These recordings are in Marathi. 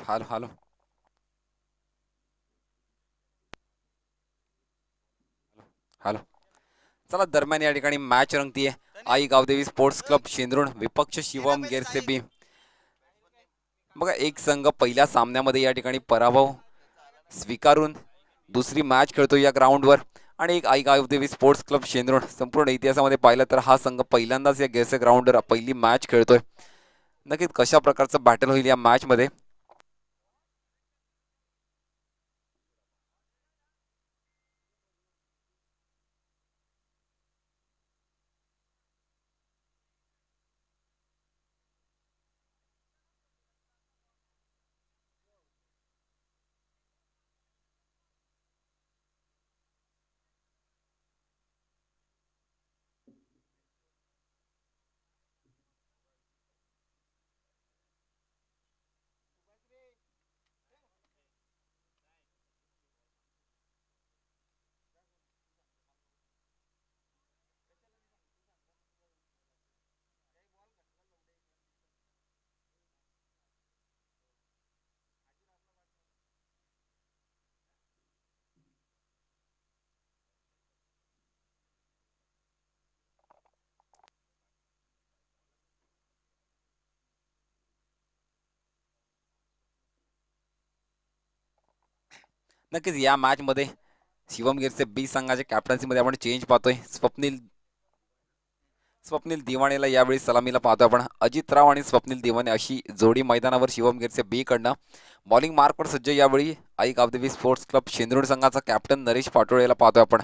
Hello hello. हॅलो. चला, दरम्यान या ठिकाणी मॅच रंगतीये. आई गावदेवी स्पोर्ट्स क्लब शेंद्रुण विपक्ष शिवम गेरसेबी. बघा, एक संघ पहिल्या सामन्यामध्ये या ठिकाणी पराभव स्वीकारून दुसरी मॅच खेळतो या ग्राउंडवर. आणि एक आई गावदेवी स्पोर्ट्स क्लब शेंद्रुण संपूर्ण इतिहासामध्ये पाहिलं तर हा संघ पहिल्यांदाच या गेरसे ग्राउंडवर पहिली मॅच खेळतोय. नक्कीच कशा प्रकारचं बॅटल होईल या मॅच मध्ये. नक्कीच या मॅच मध्ये शिवम गिरचे बी संघाच्या कॅप्टन्सीमध्ये आपण चेंज पाहतोय. स्वप्नील स्वप्नील दिवाणेला यावेळी सलामीला पाहतोय आपण. अजित राव आणि स्वप्नील दिवाणे अशी जोडी मैदानावर शिवम गिरचे बी कडनं. बॉलिंग मार्कवर सज्ज यावेळी आई गावदेवी स्पोर्ट्स क्लब शेंदूर संघाचा कॅप्टन नरेश पाटोळेला पाहतोय आपण.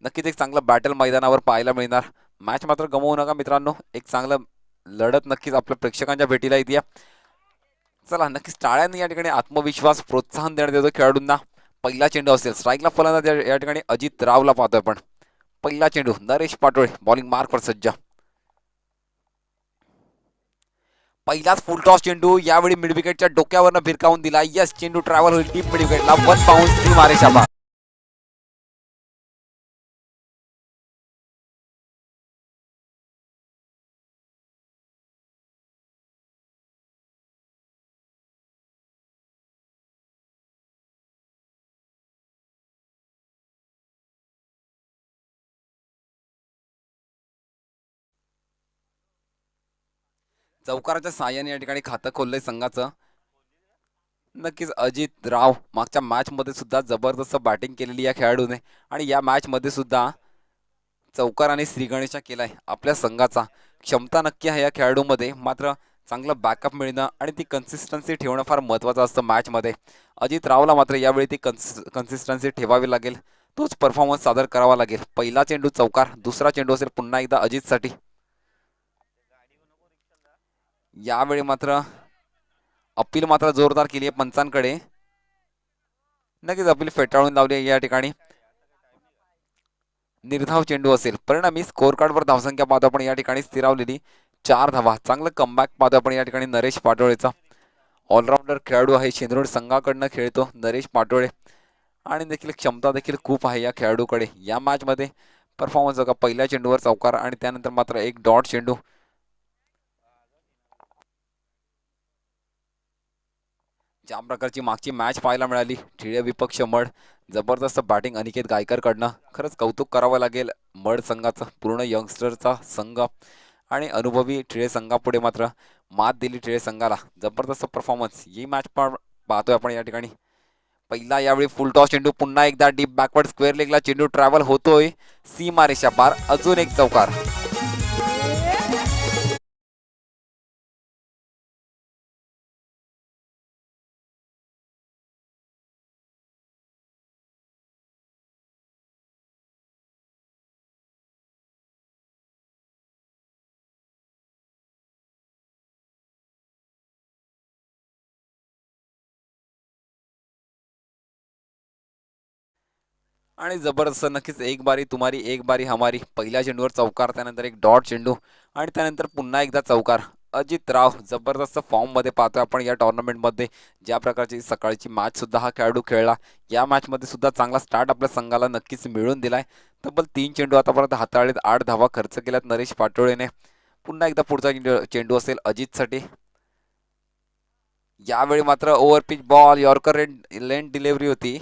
नक्कीच एक चांगलं बॅटल मैदानावर पाहायला मिळणार. मॅच मात्र गमवू नका मित्रांनो. एक चांगलं लढत नक्कीच आपल्या प्रेक्षकांच्या भेटीला येते. चला, नक्कीच टाळ्यांनी या ठिकाणी आत्मविश्वास प्रोत्साहन देण्यात येतो खेळाडूंना. पहिला चेंडू असेल, स्ट्राईकला फलंदाज या ठिकाणी अजित रावला पाहतोय आपण. पहिला चेंडू नरेश पाटोळे बॉलिंग मार्कवर सज्ज. पहिलाच फुल टॉस चेंडू यावेळी मिड विकेटच्या डोक्यावरनं भिरकावून दिला. यस, चेंडू ट्रॅव्हल होईल डीप मिड विकेटला. वन बाउन्स ती मारे शाबा. चौकाराच्या साह्याने या ठिकाणी खातं खोललंय संघाचं. नक्कीच अजित राव मागच्या मॅच मध्ये सुद्धा जबरदस्त बॅटिंग केलेली या खेळाडूने. आणि या मॅच मध्ये सुद्धा चौकार आणि श्रीगणेशा केलाय आपल्या संघाचा. क्षमता नक्की आहे या खेळाडूमध्ये, मात्र चांगलं बॅकअप मिळणं आणि ती कन्सिस्टन्सी ठेवणं फार महत्त्वाचं असतं मॅचमध्ये. अजित रावला मात्र यावेळी ती कन्सिस्टन्सी ठेवावी लागेल. तोच परफॉर्मन्स सादर करावा लागेल. पहिला चेंडू चौकार, दुसरा चेंडू असेल पुन्हा एकदा अजितसाठी. यावेळी मात्र अपील मात्र जोरदार केली आहे पंचांकडे. नक्कीच अपील फेटाळून लावली आहे या ठिकाणी. निर्धाव चेंडू असेल. परिणामी स्कोर कार्डवर धावसंख्या पाहतो आपण या ठिकाणी स्थिरावलेली 4 धावा. चांगलं कमबॅक पाहतो आपण या ठिकाणी नरेश पाटोळेचा. ऑलराऊंडर खेळाडू आहे, शेंद्रोड संघाकडनं खेळतो नरेश पाटोळे. आणि देखील क्षमता देखील खूप आहे या खेळाडूकडे. या मॅचमध्ये परफॉर्मन्स बघा, पहिल्या चेंडूवर चौकार आणि त्यानंतर मात्र एक डॉट चेंडू. ज्या प्रकारची मागची मॅच पाहायला मिळाली, ठिळे विपक्ष मड. जबरदस्त बॅटिंग अनिकेत गायकरकडनं. खरंच कौतुक करावं लागेल मड संघाचं. पूर्ण यंगस्टरचा संघ आणि अनुभवी ठिळे संघापुढे मात्र मात दिली ठिळे संघाला. जबरदस्त परफॉर्मन्स ही मॅच पाहतोय आपण या ठिकाणी. पहिला यावेळी फुल टॉस चेंडू, पुन्हा एकदा डीप बॅकवर्ड स्क्वेअर लेगला चेंडू ट्रॅव्हल होतोय सीमा रेषा पार. अजून एक चौकार. आणि जबरदस्त नक्कीच एक बारी तुम्हारी एक बारी हमारी. पहिल्या चेंडूवर चौकार, त्यानंतर एक डॉट चेंडू आणि त्यानंतर पुन्हा एकदा चौकार. अजित राव जबरदस्त फॉर्ममध्ये पाहतोय आपण या टोर्नामेंटमध्ये. ज्या प्रकारची सकाळची मॅच सुद्धा हा खेळाडू खेळला, या मॅचमध्ये सुद्धा चांगला स्टार्ट आपल्या संघाला नक्कीच मिळून दिलाय. तब्बल 3 चेंडू आतापर्यंत हाताळलेत, 8 धावा खर्च केल्यात नरेश पाटोळेने. पुन्हा एकदा पुढचा चेंडू असेल अजितसाठी. यावेळी मात्र ओव्हर पिच बॉल यॉर्कर लेन डिलिव्हरी होती.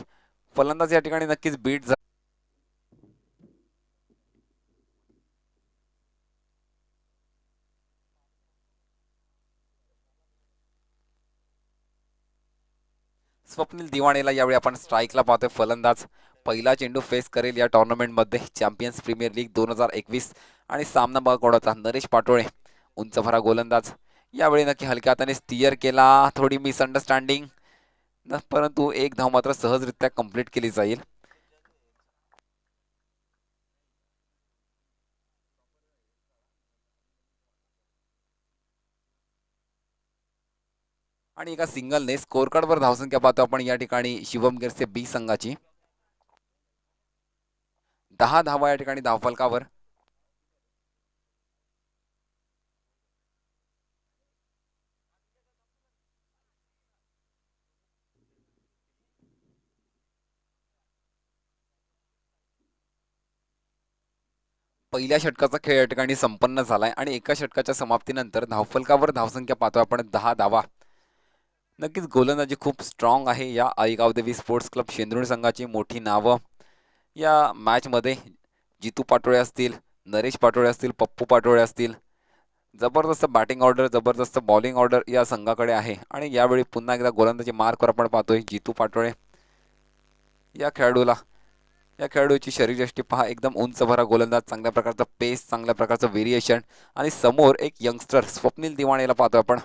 फलंदाज या ठिकाणी नक्कीच बीट झाला. स्वप्नील दिवाणेला यावेळी आपण स्ट्राईकला पाहतोय. फलंदाज पहिला चेंडू फेस करेल या टुर्नामेंटमध्ये चॅम्पियन्स प्रीमियर लीग 2021 आणि सामना बघा नरेश पाटोळे उंच भरा गोलंदाज यावेळी नक्की हलक्या हाताने स्टिअर केला. थोडी मिसअंडरस्टँडिंग परंतु एक धाव मात्र सहजरित्या कंप्लीट केली जाईल. आणि एका सिंगलने स्कोर कार्डवर धावसंख्या पाहतो आपण या ठिकाणी शिवम गिरसे बी संघाची 10 धावा या ठिकाणी धावफलकावर. पहिल्या षटकाचा खेळ या ठिकाणी संपन्न झालाय आणि एका षटकाच्या समाप्तीनंतर धावफलकावर धावसंख्या पाहतो आपण 10 धावा. नक्कीच गोलंदाजी खूप स्ट्रॉंग आहे या आईगाव देवी स्पोर्ट्स क्लब शेंद्रुणी संघाची. मोठी नावं या मॅचमध्ये जितू पाटोळे असतील, नरेश पाटोळे असतील, पप्पू पाटोळे असतील. जबरदस्त बॅटिंग ऑर्डर, जबरदस्त बॉलिंग ऑर्डर या संघाकडे आहे. आणि यावेळी पुन्हा एकदा गोलंदाजी मार्कवर आपण पाहतोय जितू पाटोळे या खेळाडूला. या खेळाडूची शरीरयष्टी पहा, एकदम उंच भरा गोलंदाज, चांगल्या प्रकारचा पेस, चांगल्या प्रकारचं व्हेरिएशन. आणि समोर एक यंगस्टर स्वप्नील दिवाणेला पाहतोय आपण.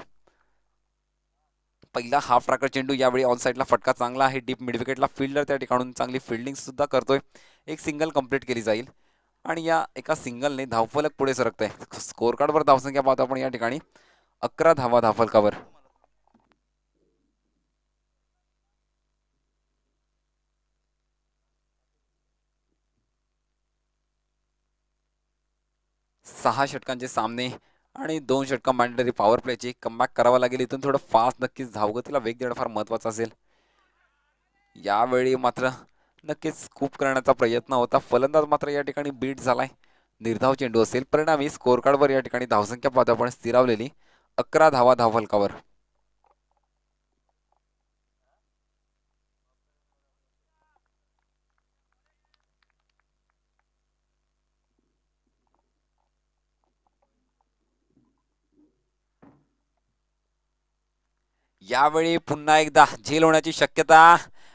पहिला हाफ ट्रॅकर चेंडू यावेळी ऑन साईडला फटका चांगला आहे. डीप मिडविकेटला फिल्डर त्या ठिकाणून चांगली फिल्डिंग सुद्धा करतोय. एक सिंगल कंप्लीट केली जाईल आणि या एका सिंगलने धावफलक पुढे सरकतंय. स्कोर कार्डवर धावसंख्या पाहतो आपण या ठिकाणी 11 धावा धावफलकावर. सहा षटकांचे सामने आणि 2 षटकं मॅन्डेटरी पॉवर प्लेची. कमबॅक करावा लागेल इथून. थोडं फास्ट नक्कीच धावगतीला वेग देणं फार महत्त्वाचं असेल. यावेळी मात्र नक्कीच स्कूप करण्याचा प्रयत्न होता. फलंदाज मात्र या ठिकाणी बीट झालाय. निर्धाव चेंडू असेल. परिणामी स्कोर कार्डवर या ठिकाणी धावसंख्या पाहतो आपण स्थिरावलेली 11 धावा धावफलकावर. यावेळी पुन्हा एकदा झेल होण्याची शक्यता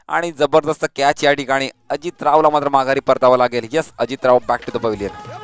आणि जबरदस्त कॅच या ठिकाणी. अजित रावला मात्र माघारी परतावं लागेल. Yes, Ajit Rao back to the pavilion.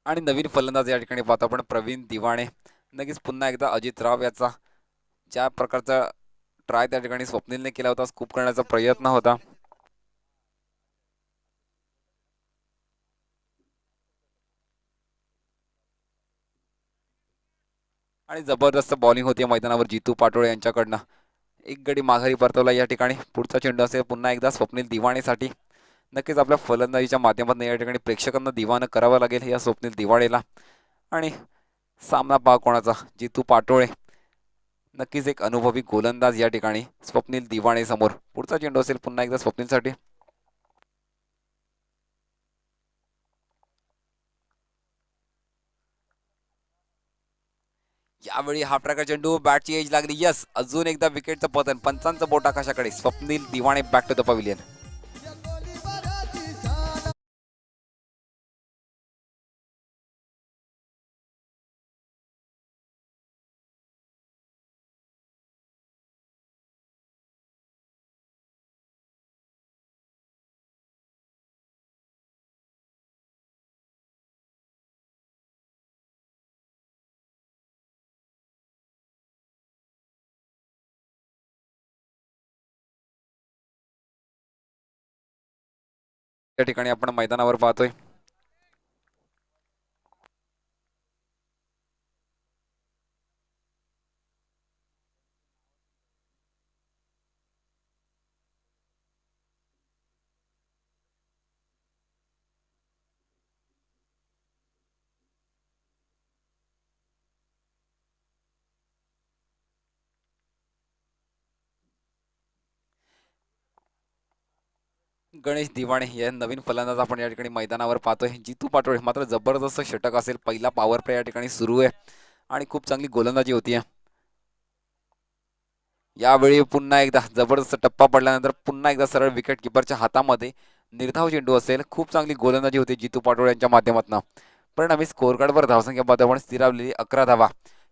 आणि नवीन फलंदाज या ठिकाणी पाहतो आपण प्रवीण दिवाणे. नक्कीच पुन्हा एकदा अजित राव याचा ज्या प्रकारचा ट्राय त्या ठिकाणी स्वप्नीलने केला होता, स्कूप करण्याचा प्रयत्न होता. आणि जबरदस्त बॉलिंग होती मैदानावर जितू पाटोळे यांच्याकडनं. एक गडी माघारी परतवला या ठिकाणी. पुढचा चेंडू असेल पुन्हा एकदा स्वप्नील दिवाणेसाठी. नक्कीच आपल्या फलंदाजीच्या माध्यमातून या ठिकाणी प्रेक्षकांना दिवानं करावं लागेल या स्वप्नील दिवाळेला. आणि सामना पहा कोणाचा, जितू पाटोळे. नक्कीच एक अनुभवी गोलंदाज या ठिकाणी स्वप्नील दिवाणे समोर. पुढचा चेंडू असेल पुन्हा एकदा स्वप्नीलसाठी. यावेळी हा प्रकार चेंडू बॅटची एज लागली. यस, अजून एकदा विकेटचं पतन. पंचांचं बोट आकाशाकडे. Swapnil Diwane back to the pavilion. या ठिकाणी आपण मैदानावर पाहतोय गणेश दिवाणे या नवीन फलंदाज आपण या ठिकाणी मैदानावर पाहतोय. जितू पाटोळे मात्र जबरदस्त षटक असेल. पहिला पॉवर प्ले या ठिकाणी सुरू आहे आणि खूप चांगली गोलंदाजी होती. यावेळी पुन्हा एकदा जबरदस्त टप्पा पडल्यानंतर पुन्हा एकदा सरळ विकेट किपरच्या हातामध्ये निर्धाव चेंडू असेल. खूप चांगली गोलंदाजी होती जितू पाटोळे यांच्या माध्यमातून. परिणामी स्कोअर कार्डवर धावसंख्या पाहतो आपण स्थिरावलेली 11 धावा.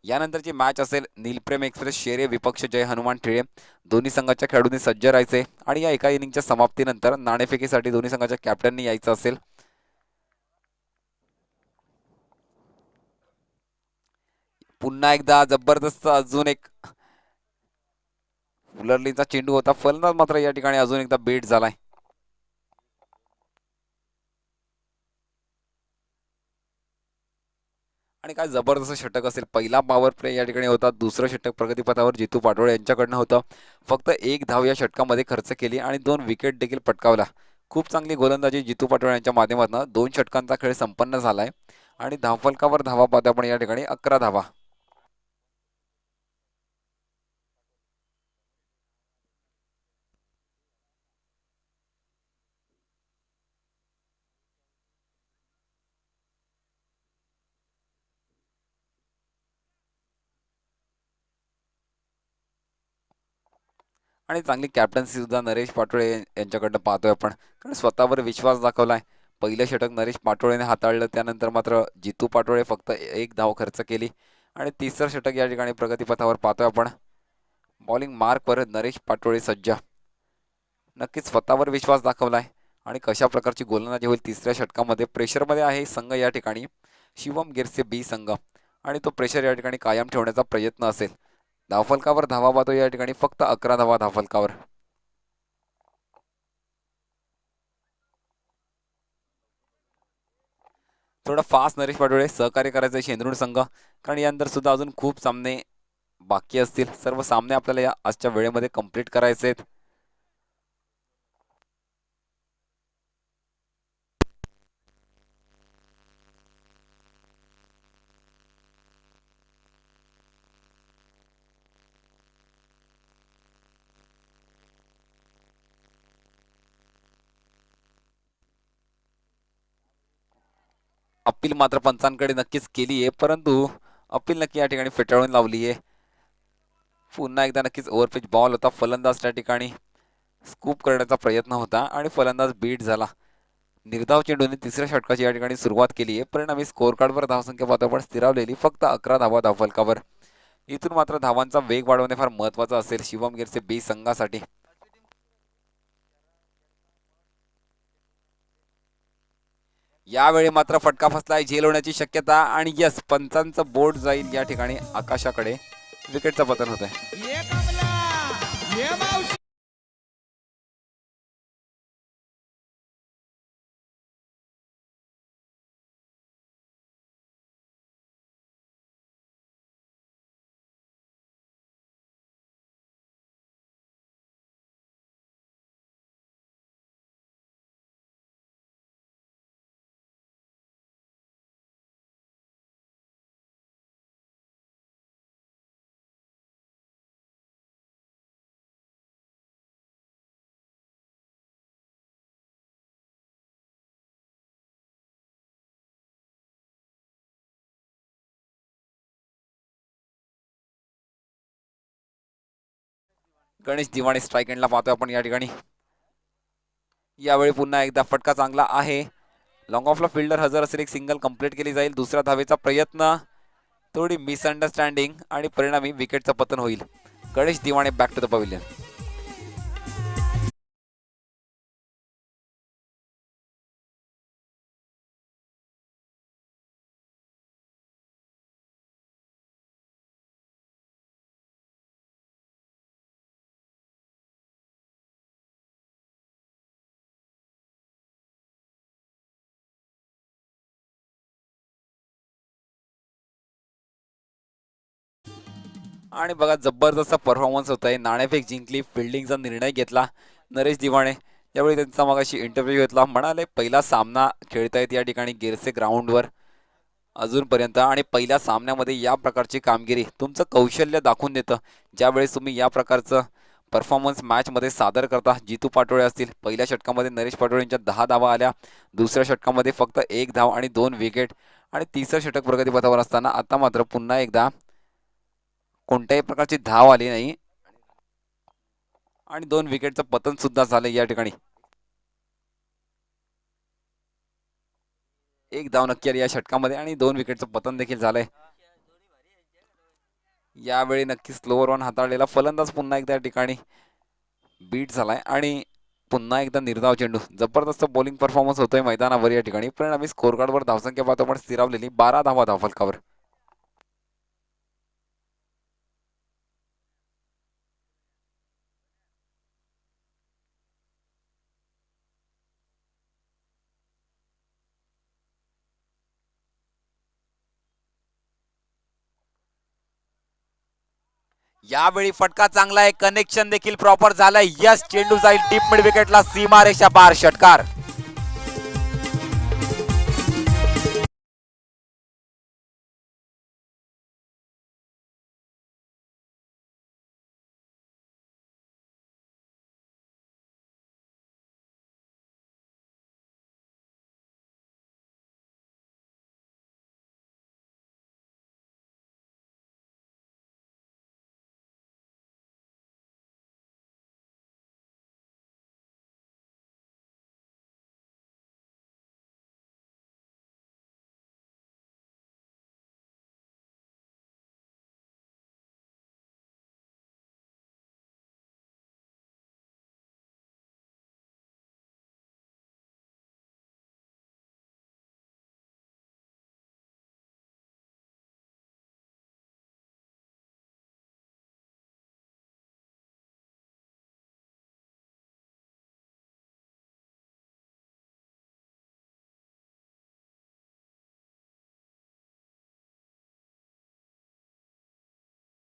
यानंतरची मॅच असेल नीलप्रेम एक्सप्रेस शेरे विपक्ष जय हनुमान ठिळे. दोन्ही संघाच्या खेळाडूंनी सज्ज राहायचे आणि या एका इनिंगच्या समाप्तीनंतर नाणेफेकीसाठी दोन्ही संघाच्या कॅप्टननी यायचं असेल. पुन्हा एकदा जबरदस्त अजून एक फुलरलीचा चेंडू होता. फलंदाज मात्र या ठिकाणी अजून एकदा बेट झालाय. आणि काय जबरदस्त षटक असेल. पहिला पॉवर प्ले या ठिकाणी होता. दुसरं षटक प्रगतीपथावर जितू पाटोळे यांच्याकडनं होतं. फक्त एक धाव या षटकामध्ये खर्च केली आणि 2 विकेट देखील पटकावला. खूप चांगली गोलंदाजी जितू पाटोळे यांच्या माध्यमातून 2 षटकांचा खेळ संपन्न झालाय आणि धावफलकावर धावा पाहतो आपण या ठिकाणी 11 धावा. आणि चांगली कॅप्टन्सी सुद्धा नरेश पाटोळे यांच्याकडनं पाहतोय आपण. कारण स्वतःवर विश्वास दाखवलाय. पहिलं षटक नरेश पाटोळेने हाताळलं. त्यानंतर मात्र जितू पाटोळे फक्त एक धाव खर्च केली आणि तिसरं षटक या ठिकाणी प्रगतीपथावर पाहतोय आपण. बॉलिंग मार्कवर नरेश पाटोळे सज्ज. नक्कीच स्वतःवर विश्वास दाखवलाय आणि कशा प्रकारची गोलंदाजी होईल तिसऱ्या षटकामध्ये. प्रेशरमध्ये आहे संघ या ठिकाणी शिवम गिरसे बी संघ आणि तो प्रेशर या ठिकाणी कायम ठेवण्याचा प्रयत्न असेल. धावफलकावर धावा पाहतो या ठिकाणी फक्त 11 धावा धावफलकावर. थोडा फास्ट नरेश पाटोळे सहकार्य करायचं शेंद्रुण संघ. कारण यानंतर सुद्धा अजून खूप सामने बाकी असतील. सर्व सामने आपल्याला या आजच्या वेळेमध्ये कंप्लीट करायचे आहेत. अपील मात्र पंचांकडे नक्कीच केली आहे. परंतु अपील नक्की या ठिकाणी फेटाळून लावली आहे. पुन्हा एकदा नक्कीच ओव्हरपिच बॉल होता. फलंदाज त्या ठिकाणी स्कूप करण्याचा प्रयत्न होता आणि फलंदाज बीट झाला. निर्धाव चेंडूने तिसऱ्या षटकाची या ठिकाणी सुरुवात केली आहे. परिणामी स्कोअर कार्डवर धावसंख्या पाहतो आपण स्थिरावलेली फक्त 11 धावा धावफलकावर. इथून मात्र धावांचा वेग वाढवणे फार महत्वाचं असेल शिवम गिरचे बी संघासाठी. यावेळी मात्र फटका फसलाय. झेल होण्याची शक्यता आणि यस पंचांचं बोर्ड जाईल या ठिकाणी आकाशाकडे. विकेटचं पतन होत आहे. गणेश दिवाणे स्ट्राईक एंडला पाहतोय आपण या ठिकाणी. यावेळी पुन्हा एकदा फटका चांगला आहे. लॉंग ऑफला फिल्डर हजर असेल. एक सिंगल कंप्लीट केली जाईल. दुसऱ्या धावेचा प्रयत्न. थोडी मिसअंडरस्टँडिंग आणि परिणामी विकेटचं पतन होईल. Ganesh Diwane back to the pavilion. आणि बघा जबरदस्त परफॉर्मन्स होत आहे. नाणेफेक जिंकली. फिल्डिंगचा निर्णय घेतला नरेश दिवाणे. यावेळी त्यांचा मगाशी इंटरव्ह्यू घेतला. म्हणाले पहिला सामना खेळतायत या ठिकाणी गिरसे ग्राउंडवर अजूनपर्यंत आणि पहिल्या सामन्यामध्ये या प्रकारची कामगिरी तुमचं कौशल्य दाखवून देतं. ज्यावेळेस तुम्ही या प्रकारचं परफॉर्मन्स मॅचमध्ये सादर करता जितू पाटोळे असतील. पहिल्या षटकामध्ये नरेश पाटोळेंच्या 10 धावा आल्या, दुसऱ्या षटकामध्ये फक्त 1 धाव आणि 2 विकेट आणि तिसरं षटक प्रगतीपथावर असताना आता मात्र पुन्हा एकदा कोणत्याही प्रकारची धाव आली नाही आणि 2 विकेटचं पतन सुद्धा झालं या ठिकाणी. एक धाव नक्की आली या षटकामध्ये आणि 2 विकेटचं पतन देखील झालंय. यावेळी नक्की स्लोअर वन हाताळलेला फलंदाज पुन्हा एकदा या ठिकाणी बीट झालाय आणि पुन्हा एकदा निर्धाव चेंडू. जबरदस्त बॉलिंग परफॉर्मन्स होतोय मैदानावर या ठिकाणी. परिणामी स्कोर कार्डवर धावसंख्या पाहतो आपण स्थिरावलेली 12 धावा धावफलकावर. यावेळी फटका चांगला आहे, कनेक्शन देखील प्रॉपर झालंय. यस, चेंडू जाईल डीप मिड विकेटला, सीमारेषा पार षटकार.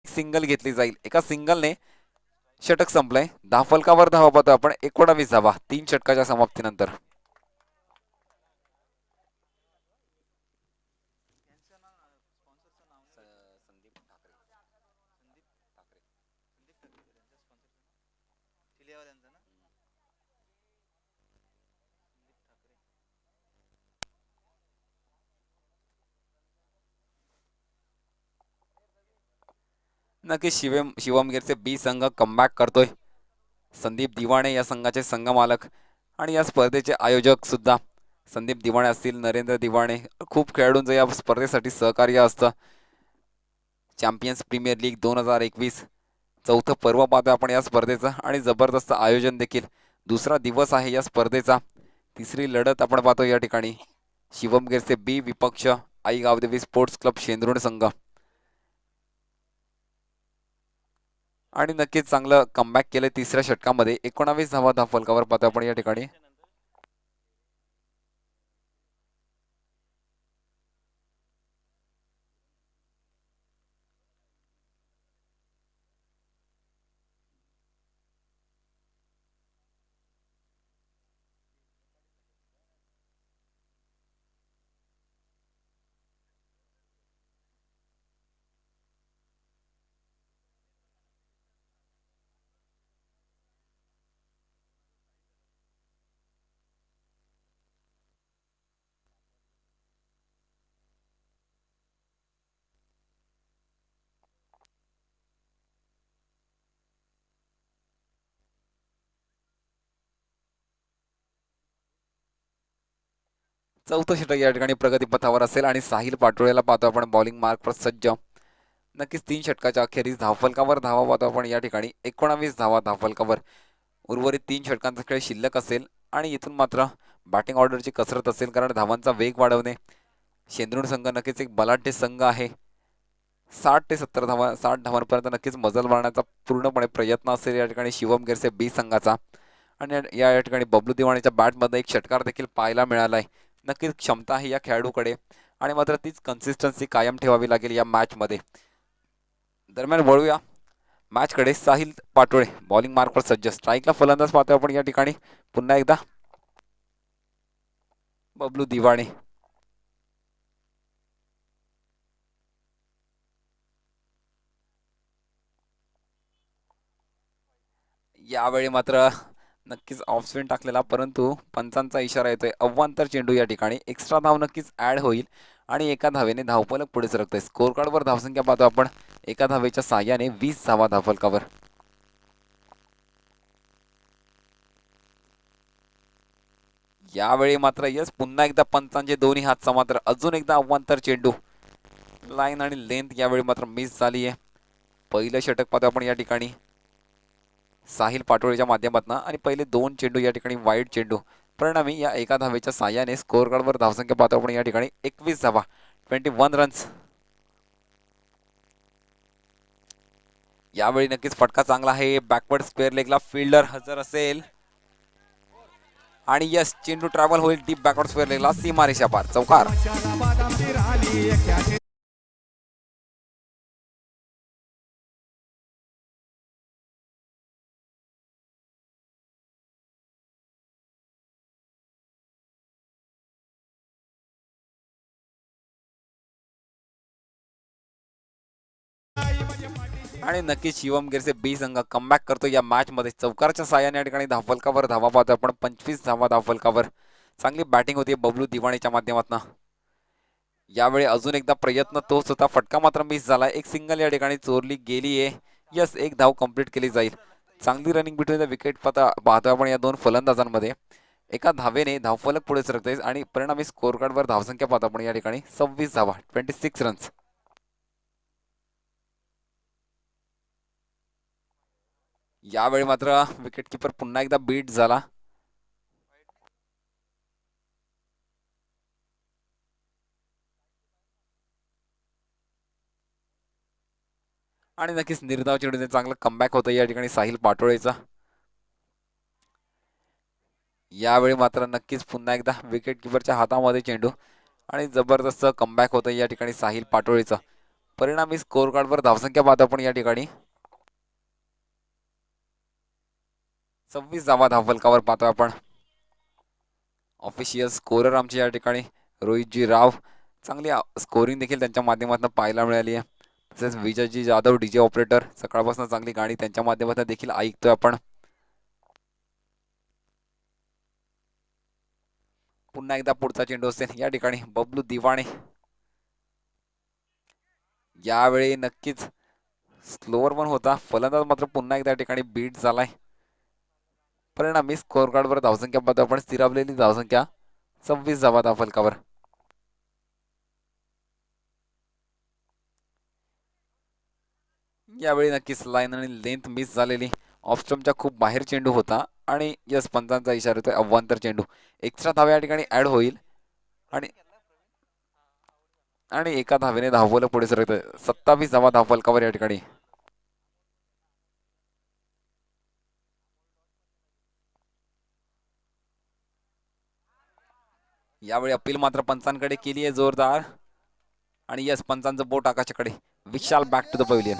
सिंगल घेतली जाईल. एका सिंगलने षटक संपलंय. धावफलकावर धावा पाहतो आपण 19 धावा 3 षटकाच्या समाप्तीनंतर. नक्कीच शिवमगिरचे बी संघ कमबॅक करतोय. संदीप दिवाणे या संघाचे संघ मालक आणि या स्पर्धेचे आयोजक सुद्धा संदीप दिवाणे असतील, नरेंद्र दिवाणे. खूप खेळाडूंचं या स्पर्धेसाठी सहकार्य असतं. चॅम्पियन्स प्रीमियर लीग 2021 चौथं पर्व पाहतोय आपण या स्पर्धेचं आणि जबरदस्त आयोजन देखील. दुसरा दिवस आहे या स्पर्धेचा. तिसरी लढत आपण पाहतो या ठिकाणी. शिवमगिरचे बी विपक्ष आई गावदेवी स्पोर्ट्स क्लब शेंदुर्ण संघ. आणि नक्कीच चांगलं कमबॅक केलं तिसऱ्या षटकामध्ये. 19 धावा धावफलकावर पाहतो आपण या ठिकाणी. चौथं षटक या ठिकाणी प्रगतीपथावर असेल आणि साहिल पाटोळेला पाहतो आपण बॉलिंग मार्कवर सज्ज. नक्कीच 3 षटकाच्या अखेरीस धावफलकावर धावा पाहतो आपण या ठिकाणी. 19 धावा धावफलकावर. उर्वरित 3 षटकांचा खेळ शिल्लक असेल आणि इथून मात्र बॅटिंग ऑर्डरची कसरत असेल, कारण धावांचा वेग वाढवणे. शेंद्रुण संघ नक्कीच एक बलाढ्य संघ आहे. 60 ते 70 धावा 60 धावांपर्यंत नक्कीच मजल मारण्याचा पूर्णपणे प्रयत्न असेल या ठिकाणी शिवमगिरचे बी संघाचा. आणि या ठिकाणी बबलू दिवाणीच्या बॅटमध्ये एक षटकार देखील पाहायला मिळाला आहे. नक्कीच क्षमता आहे या खेळाडूकडे आणि मात्र तीच कन्सिस्टन्सी कायम ठेवावी लागेल या मॅचमध्ये. दरम्यान वळूया मॅचकडे. साहिल पाटोळे बॉलिंग मार्कवर सज्ज. स्ट्राईकला फलंदाज पाहतोय आपण या ठिकाणी पुन्हा एकदा बबलू दिवाणे. यावेळी मात्र नक्कीच ऑफ स्पिन टाकलेला, परंतु पंचांचा इशारा येतोय अव्वांतर चेंडू या ठिकाणी. एक्स्ट्रा धाव नक्कीच ॲड होईल आणि एका धावेने धावफलक पुढे सरकतोय. स्कोर कार्डवर धावसंख्या पाहतो आपण, एका धावेच्या साहाय्याने 20 धावा धावफलकावर. यावेळी मात्र यस, पुन्हा एकदा पंचांचे दोन्ही हात समांतर, अजून एकदा अव्वांतर चेंडू. लाईन आणि लेंथ यावेळी मात्र मिस झाली आहे. पहिलं षटक पाहतो आपण या ठिकाणी साहिल पाटोळेच्या माध्यमातून, आणि पहिले दोन चेंडू या ठिकाणी वाईड चेंडू. परिणामी या एका धावेच्या साहाय्याने स्कोर कार्डवर धावसंख्या पाहतो आपण या ठिकाणी 21 धावा, 21 रन्स. यावेळी नक्कीच फटका चांगला आहे. बॅकवर्ड स्क्वेअर लेगला फिल्डर हजर असेल आणि यस, चेंडू ट्रॅव्हल होईल डीप बॅकवर्ड स्क्वेअर लेगला, सीमारेषा पार, चौकार. आणि नक्कीच शिवम गिरचे बी संघ कमबॅक करतो या मॅच मध्ये. चौकारच्या साहाय्याने या ठिकाणी धावफलकावर धावा पाहतो आपण, 25 धावा धावफलकावर. चांगली बॅटिंग होती बबलू दिवाणीच्या माध्यमातून. यावेळी अजून एकदा प्रयत्न तोच होता, फटका मात्र मिस झाला. एक सिंगल या ठिकाणी चोरली गेली आहे. यस, एक धाव कंप्लीट केली जाईल. चांगली रनिंग बिटवीन द विकेट पाहतो आपण या दोन फलंदाजांमध्ये. एका धावेने धावफलक पुढे सरकते आणि परिणामी स्कोर कार्डवर धावसंख्या पाहतो आपण या ठिकाणी 26 धावा, 26 रन्स. यावेळी मात्र विकेट किपर पुन्हा एकदा बीट झाला. आणि नक्कीच निर्धाव चेंडूने चांगलं कमबॅक होतं या ठिकाणी साहिल पाटोळेचा. यावेळी मात्र नक्कीच पुन्हा एकदा विकेट किपरच्या हातामध्ये चेंडू आणि जबरदस्त कमबॅक होतं या ठिकाणी साहिल पाटोळेचा. परिणामी स्कोर कार्डवर धावसंख्या पाहतो आपण या ठिकाणी 26 धावा धावफलकावर पाहतो आपण. ऑफिशियल स्कोरर आमचे या ठिकाणी रोहितजी राव. चांगली स्कोरिंग देखील त्यांच्या माध्यमातून पाहायला मिळाली आहे. तसेच विजयजी जाधव डीजे ऑपरेटर, सकाळपासून चांगली गाणी त्यांच्या माध्यमातून देखील ऐकतोय आपण. पुन्हा एकदा पुढचा चेंडू असेल या ठिकाणी बबलू दिवाणे. यावेळी नक्कीच स्लोअर पण होता फलंदाज, मात्र पुन्हा एकदा ठिकाणी बीट झालाय. परिणामी स्कोर कार्डवर धावसंख्या पाहतो आपण, स्थिरावलेली धावसंख्या 26 धावा धावफलकावर. यावेळी नक्कीच लाईन आणि लेंथ मिस झालेली. ऑफस्टम्पच्या खूप बाहेर चेंडू होता आणि यस, पंचांचा इशारा येतोय अव्वांतर चेंडू. एक्स्ट्रा धावा या ठिकाणी ऍड होईल आणि आणि एका धावेने धावफलक पुढे सरकतोय. 27 धावा धावफलकावर या ठिकाणी. यावेळी अपील मात्र पंचांकडे केली आहे जोरदार आणि यस, पंचांचं बोट आकाशाकडे. Vishal back to the pavilion.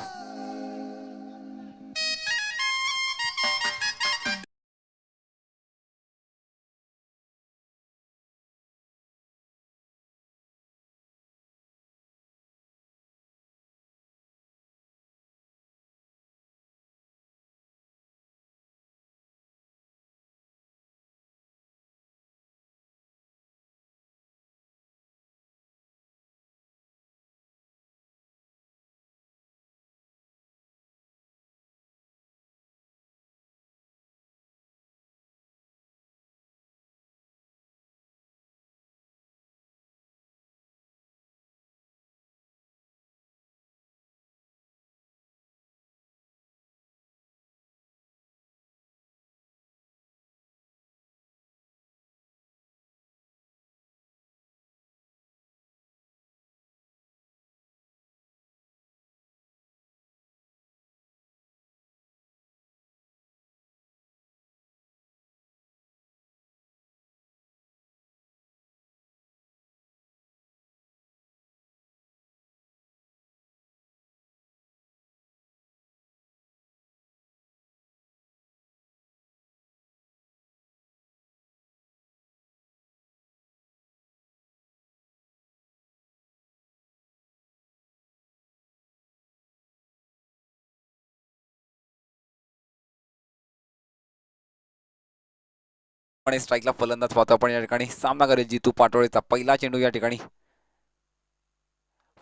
आणि स्ट्राईकला फलंदाज पाहतो आपण या ठिकाणी. सामना करेल जितू पाटोळेचा पहिला चेंडू या ठिकाणी.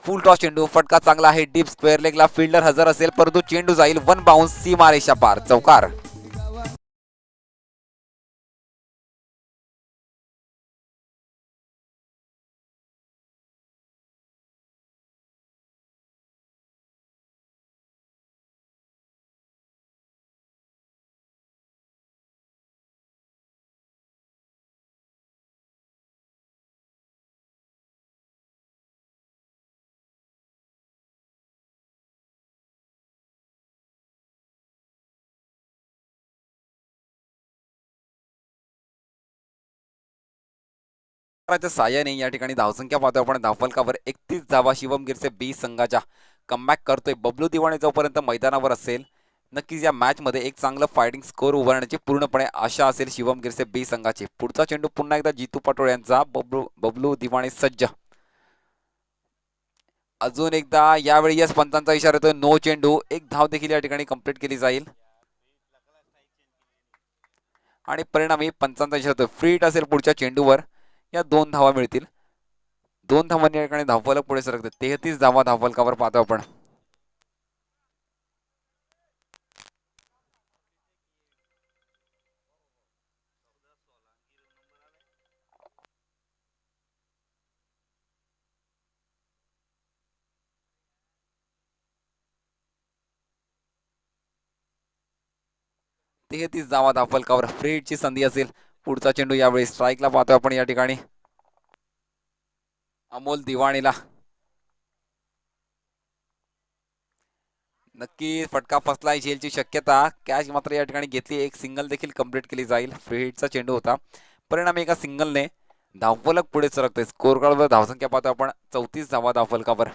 फुल टॉस चेंडू, फटका चांगला आहे डीप स्क्वेअर लेगला. फिल्डर हजर असेल परंतु चेंडू जाईल वन बाउन्स, सीमारेषा पार, चौकार. साहाय्याने या ठिकाणी धावसंख्या पाहतो आपण. धावफलकावर 31 धावा शिवम गिरसे बी संघाच्या. कमबॅक करतोय बबलू दिवाणे जोपर्यंत मैदानावर असेल. नक्कीच या मॅच मध्ये एक चांगलं फायटिंग स्कोर उभारण्याची पूर्णपणे आशा असेल शिवम गिरसे बी संघाची. पुढचा चेंडू पुन्हा एकदा जितू पाटोळे यांचा. बबलू दिवाणे सज्ज. अजून एकदा यावेळी यस पंचांचा इशारा येतोय नो चेंडू. एक धाव देखील या ठिकाणी कंप्लीट केली जाईल आणि परिणामी पंचांचा इशारा येतोय फ्री हिट असेल पुढच्या चेंडूवर. या 2 धावा मिळतील. 2 धावांनी या ठिकाणी धावफलक पुढे सरकते. 33 धावा धावफलकावर पाहतो आपण. तेहतीस धावा धावफलकावर. फ्री हिटची संधी असेल. पुढचा चेंडू यावेळी स्ट्राईकला पाहतोय आपण या ठिकाणी. अमोल दिवाणीला नक्की फटका फसलाय झेलची शक्यता. कॅच मात्र या ठिकाणी घेतली. एक सिंगल देखील कंप्लीट केली जाईल. फ्री हिटचा चेंडू होता. परिणामी एका सिंगलने धावफलक पुढे सरकते. स्कोर कार्डवर धावसंख्या पाहतो आपण 34 धावा धावफलकावर.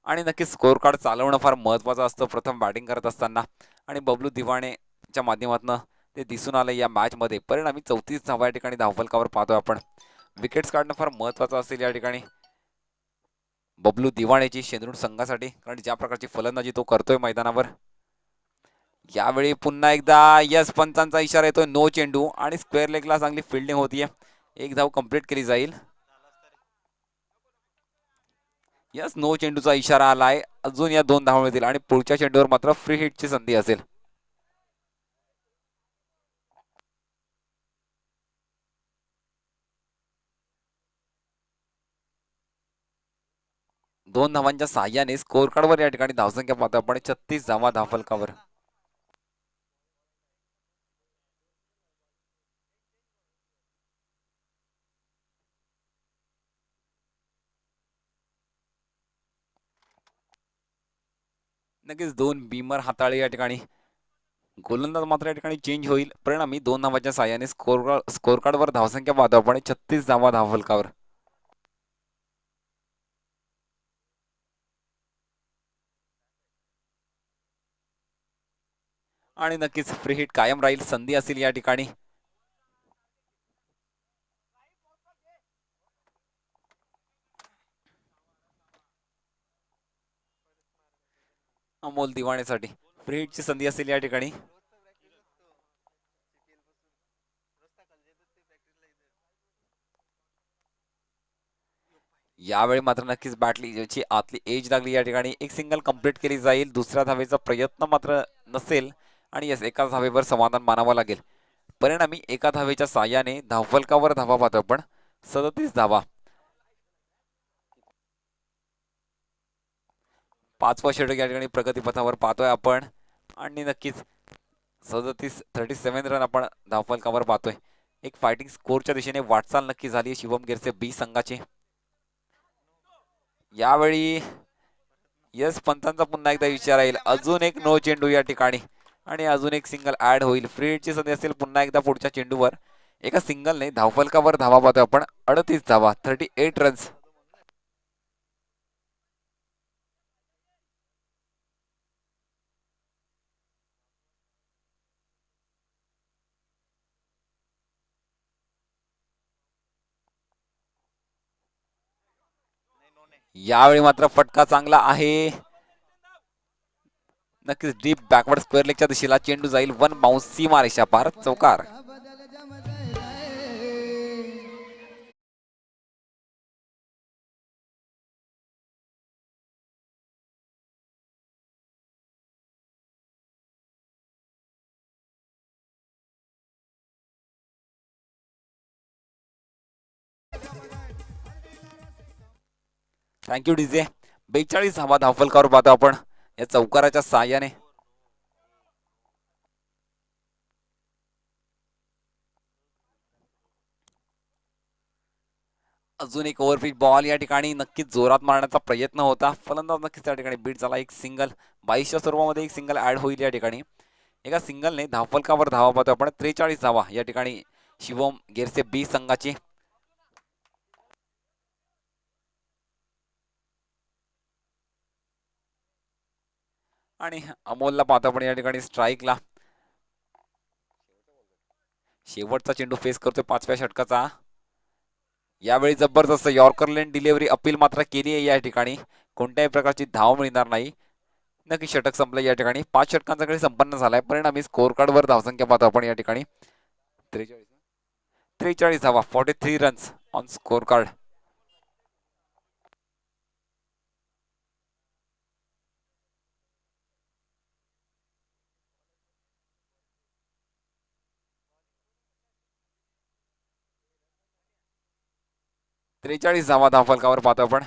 आणि नक्कीच स्कोर कार्ड चालवणं फार महत्त्वाचं असतं प्रथम बॅटिंग करत असताना. आणि बबलू दिवाणेच्या माध्यमातून ते दिसून आलं या मॅचमध्ये. परिणामी 34 धावा या ठिकाणी धावफलकावर पाहतोय आपण. विकेट्स काढणं फार महत्त्वाचं असेल या ठिकाणी बबलू दिवाणेची शेंद्रुड संघासाठी. कारण ज्या प्रकारची फलंदाजी तो करतोय मैदानावर. यावेळी पुन्हा एकदा यस पंचांचा इशारा येतोय नो चेंडू. आणि स्क्वेअर लेगला चांगली फिल्डिंग होतीये. एक धाव कंप्लीट केली जाईल. यस नो चेंडूचा इशारा आलाय. अजून या 2 धावा मिळतील आणि पुढच्या चेंडूवर मात्र फ्री हिटची संधी असेल. दोन धावांच्या साह्याने स्कोर कार्डवर या ठिकाणी धावसंख्या पाहतो आपण 36 धावा धावफलकावर. नक्कीच 2 बीमर हाताळे या ठिकाणी. गोलंदाज मात्र या ठिकाणी चेंज होईल. परिणामी 2 धावांच्या साह्याने स्कोर कार्डवर धावसंख्या पाहतो आपण 36 धावा धावफलकावर. आणि नक्कीच फ्री हिट कायम राहील. संधी असेल या ठिकाणी. अमोल दिवाणेसाठी फ्री हिटची संधी असेल या ठिकाणी. यावेळी मात्र नक्कीच बॅटलीची आतली एज लागली या ठिकाणी. एक सिंगल कंप्लीट केली जाईल. दुसऱ्या धावेचा प्रयत्न मात्र नसेल. आणि यस एका धावेवर समाधान मानावं लागेल. परिणामी एका धावेच्या साह्याने धावफलकावर धावा पाहतो आपण 37 धावा. 5वा षटक या ठिकाणी प्रगतीपथावर पाहतोय आपण. आणि नक्कीच 37 रन आपण धावफलकावर पाहतोय. एक फायटिंग स्कोरच्या दिशेने वाटचाल नक्की झाली शिवम गिरसे बी संघाची. यावेळी यस पंतांचा पुन्हा एकदा विचार येईल. अजून एक नो चेंडू या ठिकाणी. आणि अजून एक सिंगल ऍड होईल. फ्री हिटची संधी असेल पुन्हा एकदा पुढच्या चेंडूवर. एका सिंगलने धावफलकावर धावा पाहतोय आपण 38 धावा 38 रन्स. यावेळी मात्र फटका चांगला आहे. नक्कीच डीप बॅकवर्ड स्क्वेअर लेगच्या दिशेला चेंडू जाईल वन बाउन्स, सीमारेषा पार, चौकार. Thank you DJ. 42 धावा धावफलकावर पाहतो आपण या चौकाराच्या साहाय्याने. अजून एक ओव्हरपिच बॉल या ठिकाणी नक्कीच जोरात मारण्याचा प्रयत्न होता. फलंदाज नक्कीच त्या ठिकाणी बीट झाला. एक सिंगल 22च्या स्वरूपामध्ये एक सिंगल ऍड होईल या ठिकाणी. एका सिंगलने धावफलकावर धावा पाहतो आपण. 43 धावा या ठिकाणी शिवम गेरसे बी संघाची. आणि अमोलला पाहतो आपण या ठिकाणी स्ट्राईकला. शेवटचा चेंडू फेस करतोय 5व्या षटकाचा. यावेळी जबरदस्त यॉर्कर लेन डिलिव्हरी अपील मात्र केली आहे या ठिकाणी. कोणत्याही प्रकारची धाव मिळणार नाही. नक्की षटक संपलं या ठिकाणी. 5 षटकांचा खेळ संपन्न झालाय. परिणामी स्कोर कार्डवर धावसंख्या पाहतो आपण या ठिकाणी 43 धावा 43 रन्स ऑन स्कोर कार्ड. त्रेचाळीस धावा धावफलकावर पाहतो आपण.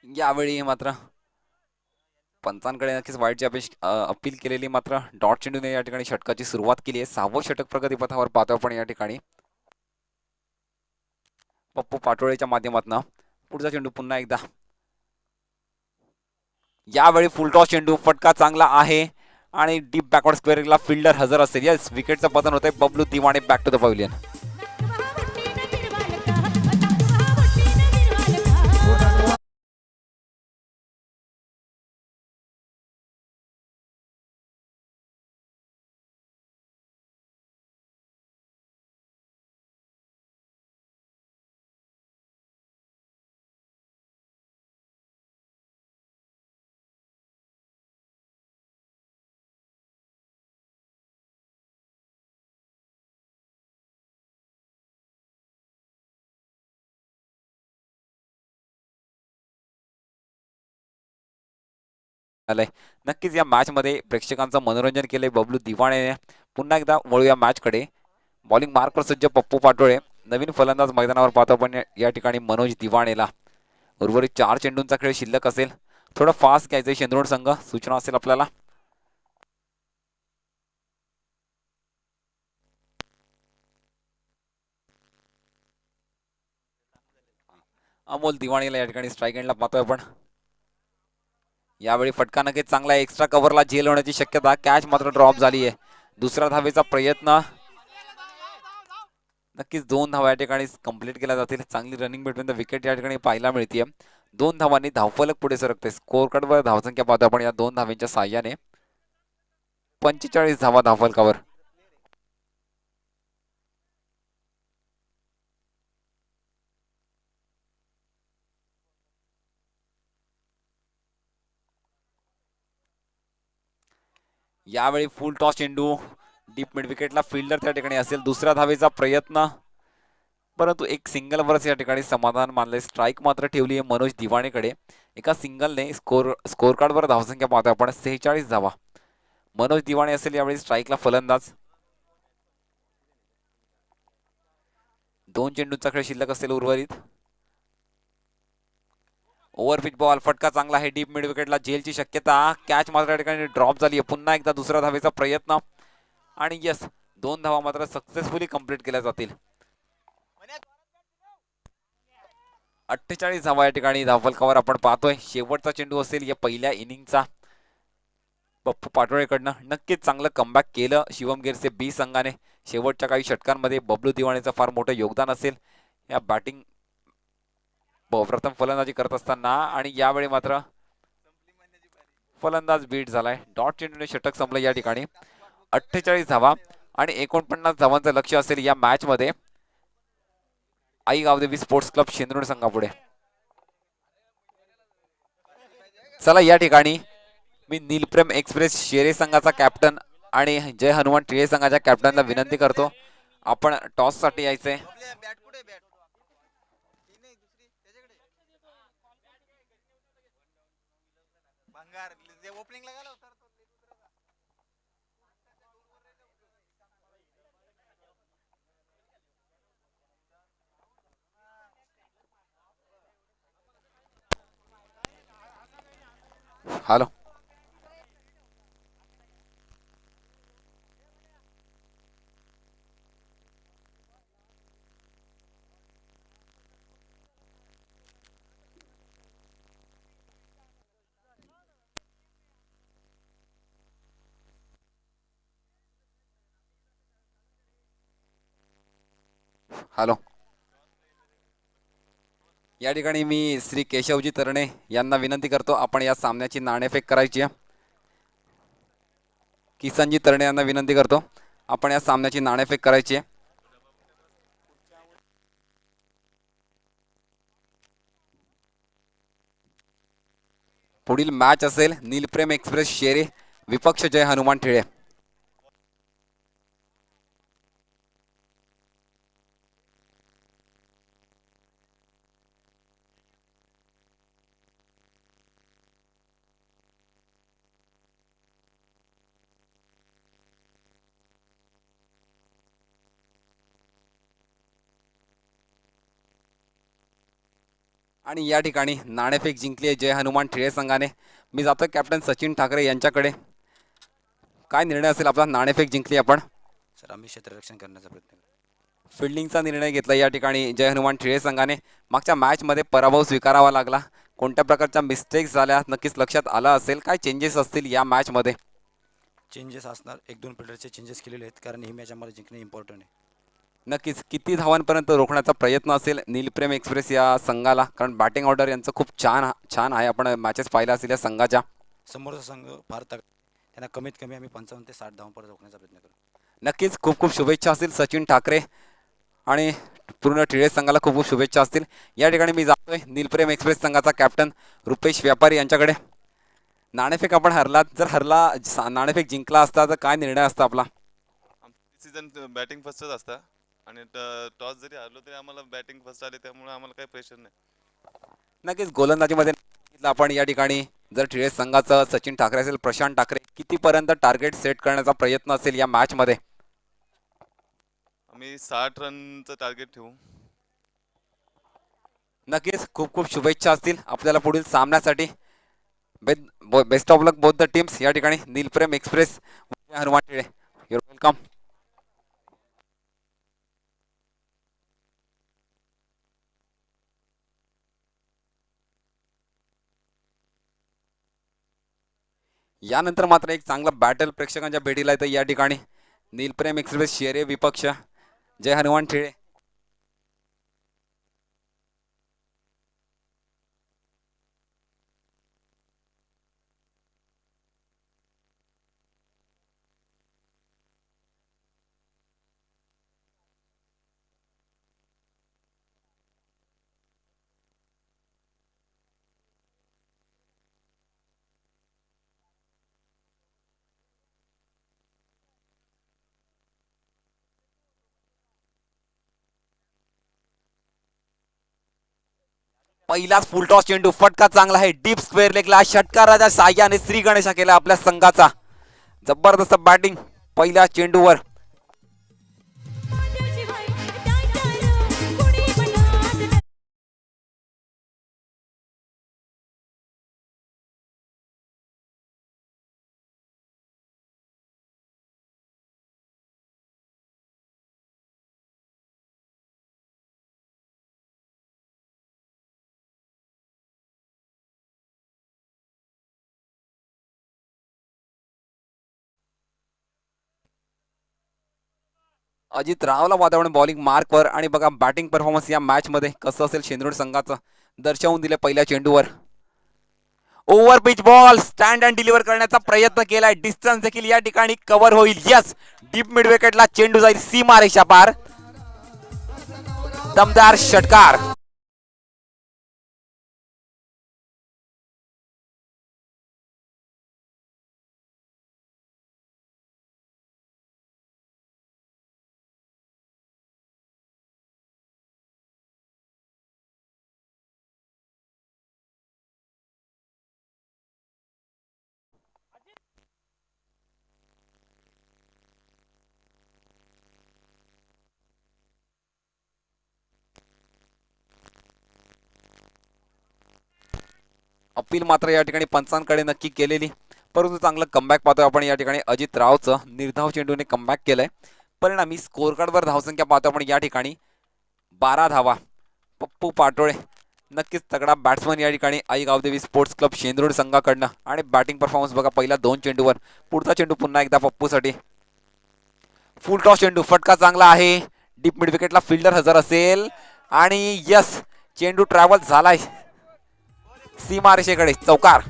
यावेळी मात्र पंचांकडे नक्कीच वाईटची अपील केलेली. मात्र डॉट चेंडूने या ठिकाणी षटकाची सुरुवात केली आहे. 6वं षटक प्रगतीपथावर पाहतो आपण या ठिकाणी. पप्पू पाटोळेच्या माध्यमातून पुढचा चेंडू पुन्हा एकदा. यावेळी फुलटॉस चेंडू. फटका चांगला आहे आणि डीप बॅकवर्ड स्क्वेअरला फिल्डर हजर असेल. यस, विकेटचं पतन होतंय. Bablu Diwane back to the pavilion. नक्कीच या मॅच मध्ये प्रेक्षकांचं मनोरंजन केलंय बबलू दिवाणेने. पुन्हा एकदा वळूया मॅच कडे. बॉलिंग मार्कवर सज्ज पप्पू पाटोळे. नवीन फलंदाज मैदानावर पाहतो आपण या ठिकाणी मनोज दिवाणेला. उर्वरित 4 चेंडूंचा खेळ शिल्लक असेल. थोडं फास्ट घ्यायचंय शेंदूर संघ. सूचना असेल आपल्याला. अमोल दिवाणीला या ठिकाणी स्ट्राईक एंडला पाहतोय आपण. यावेळी फटका नक्कीच चांगला. एक्स्ट्रा कव्हरला झेल होण्याची शक्यता. कॅच मात्र ड्रॉप झाली आहे. दुसऱ्या धावेचा प्रयत्न. नक्कीच 2 धावा या ठिकाणी कंप्लीट केल्या जातील. चांगली रनिंग बिटवीन द विकेट या ठिकाणी पाहायला मिळते. 2 धावांनी धावफलक पुढे सरकते. स्कोर कार्डवर धावसंख्या पाहतो आपण या 2 धावांच्या साहाय्याने. 45 धावा धावफलकावर. यावेळी फुल टॉस चेंडू. डीप मिड विकेटला फिल्डर त्या ठिकाणी असेल. दुसऱ्या धावेचा प्रयत्न, परंतु एक सिंगलवरच या ठिकाणी समाधान मानले. स्ट्राईक मात्र ठेवली आहे मनोज दिवाणेकडे. एका सिंगलने स्कोर कार्डवर धावसंख्या पाहतो आपण 46 धावा. मनोज दिवाणे असेल यावेळी स्ट्राईकला फलंदाज. 2 चेंडूंचा खेळ शिल्लक असेल उर्वरित. Overpitch ball. फटका चांगला आहे. डीप मिड विकेटला झेलची शक्यता. कॅच मात्र या ठिकाणी ड्रॉप झाली आहे. पुन्हा एकदा दुसऱ्या धावेचा प्रयत्न आणि यस, 2 धावा मात्र सक्सेसफुली कंप्लीट केल्या जातील. 48 धावा या ठिकाणी धावफलकावर आपण पाहतोय. शेवटचा चेंडू असेल या पहिल्या इनिंगचा. पप्पू पाटोळेकडनं नक्कीच चांगलं कमबॅक केलं शिवम गिरसे बी संघाने. शेवटच्या काही षटकांमध्ये बबलू दिवाणेचं फार मोठं योगदान असेल या बॅटिंग प्रथम फलंदाजी करत असताना आणि यावेळी मात्र फलंदाज बीट झालाय. डॉट चेंडूने षटक संपलं या ठिकाणी. 48 धावा आणि 49 धावांचं लक्ष असेल या मॅच मध्ये आई गावदेवी स्पोर्ट्स क्लब शेंद्रुणे संघापुढे. चला या ठिकाणी मी नीलप्रेम एक्सप्रेस शेरे संघाचा कॅप्टन आणि जय हनुमान टिळे संघाच्या कॅप्टनला विनंती करतो, आपण टॉस साठी यायचंय. Hello, hello. या ठिकाणी मी श्री केशवजी तरणे यांना विनंती करतो, आपण या सामन्याची नाणेफेक करायची आहे. किसनजी तरणे यांना विनंती करतो, आपण या सामन्याची नाणेफेक करायची आहे. पुढील मॅच असेल नीलप्रेम एक्सप्रेस शेरे विपक्ष जय हनुमान ठिळे. आणि या ठिकाणी नाणेफेक जिंकली आहे जय हनुमान ठिळे संघाने. मी जातो कॅप्टन सचिन ठाकरे यांच्याकडे. काय निर्णय असेल आपला? नाणेफेक जिंकली आपण. सर आम्ही क्षेत्ररक्षण करण्याचा प्रयत्न करतो. फिल्डिंगचा निर्णय घेतला या ठिकाणी जय हनुमान ठिळे संघाने. मागच्या मॅचमध्ये पराभव स्वीकारावा लागला. कोणत्या प्रकारच्या मिस्टेक्स झाल्या नक्कीच लक्षात आलं असेल. काय चेंजेस असतील या मॅचमध्ये? चेंजेस असणार, 1-2 प्लेयरचे चेंजेस केलेले आहेत, कारण ही मॅच आम्हाला जिंकणे इम्पॉर्टंट आहे. नक्कीच किती धावांपर्यंत रोखण्याचा प्रयत्न असेल नीलप्रेम एक्सप्रेस या संघाला? कारण बॅटिंग ऑर्डर यांचं खूप छान छान आहे. आपण मॅचेस पाहिल्या असतील या संघाच्या. समोरचा संघ फार त्यांना कमीत कमी आम्ही 55 ते 60 धावांपर्यंत रोखण्याचा प्रयत्न करू. नक्कीच खूप खूप शुभेच्छा असतील सचिन ठाकरे आणि पूर्ण टिळे संघाला खूप खूप शुभेच्छा असतील. या ठिकाणी मी जातोय नीलप्रेम एक्सप्रेस संघाचा कॅप्टन रुपेश व्यापारी यांच्याकडे. नाणेफेक आपण हरलात, जर हरला नाणेफेक जिंकला असता तर काय निर्णय असता आपला? सीझन बॅटिंग फर्स्टच असता आणि टॉस जरी हरलो तरी आम्हाला बॅटिंग फर्स्ट आले, त्यामुळे आम्हाला काही प्रेशर नाही. नक्कीच गोलंदाजीमध्ये आपण या ठिकाणी जर टिळे संघाचं सचिन ठाकरे असेल, प्रशांत ठाकरे, कितीपर्यंत टार्गेट सेट करण्याचा प्रयत्न असेल या मॅचमध्ये? आम्ही 60 रनचं टार्गेट ठेवू. नक्कीच खूप खूप शुभेच्छा असतील आपल्याला पुढील सामन्यासाठी. Best of luck both the teams. या ठिकाणी Neelprem express Hanuman Tile, your welcome. यानंतर मात्र एक चांगला बॅटल प्रेक्षकांच्या भेटीला येतं या ठिकाणी. नीलप्रेम एक्सप्रेस शेरे विपक्ष जय हनुमान ठिळे. पहिलाच फुलटॉस चेंडू, फटका चांगला आहे डीप स्क्वेअर लेगला. षटकाराच्या साह्याने श्री गणेशा केला आपल्या संघाचा. जबरदस्त बॅटिंग पहिल्या चेंडूवर. अजित रावला वातावरण बॉलिंग मार्कवर आणि बघा बॅटिंग परफॉर्मन्स या मॅच मध्ये कसं असेल शेंद्रुड संघाचं दर्शवून दिले पहिल्या चेंडूवर. Over pitch ball stand and deliver करण्याचा प्रयत्न केलाय. डिस्टन्स देखील या ठिकाणी कव्हर होईल. यस, डीप मिड विकेटला चेंडू जाईल सीमारेषा पार. दमदार षटकार. अपील मात्र या ठिकाणी पंचांकडे नक्की केलेली, परंतु चांगलं कमबॅक पाहतोय आपण या ठिकाणी अजित रावचं. निर्धाव चेंडूने कमबॅक केलंय. परिणामी स्कोर कार्डवर धावसंख्या पाहतो आपण या ठिकाणी 12 धावा. पप्पू पाटोळे नक्कीच तगडा बॅट्समन या ठिकाणी आई गावदेवी स्पोर्ट्स क्लब शेंद्रुड संघाकडनं. आणि बॅटिंग परफॉर्मन्स बघा पहिल्या 2 चेंडूवर. पुढचा चेंडू पुन्हा एकदा पप्पूसाठी. फुल टॉस चेंडू, फटका चांगला आहे. डीप मिड विकेटला फिल्डर हजर असेल आणि यस, चेंडू ट्रॅव्हल झालाय सीमारेषेकडे. चौकार.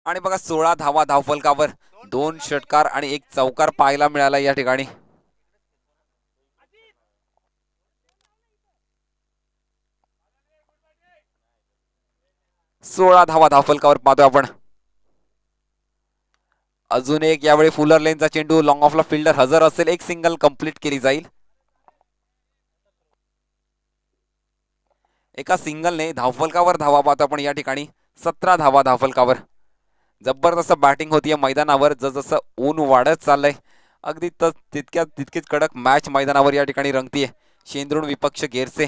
आणि बघा 16 धावा धावफलकावर. 2 षटकार आणि 1 चौकार पाहायला मिळाला या ठिकाणी. सोळा धावा धावफलकावर पाहतोय आपण. अजून एक यावेळी फुलर लेनचा चेंडू. लॉंग ऑफला फिल्डर हजर असेल. एक सिंगल कंप्लीट केली जाईल. एका सिंगलने धावफलकावर धावा पाहतो आपण या ठिकाणी. 17 धावा धावफलकावर. जबरदस्त बॅटिंग होतीये मैदानावर. जसं ऊन वाढत चाललंय अगदी तितकीच कडक मॅच मैदानावर या ठिकाणी रंगतीये. शेंद्रुड विपक्ष गेरसे.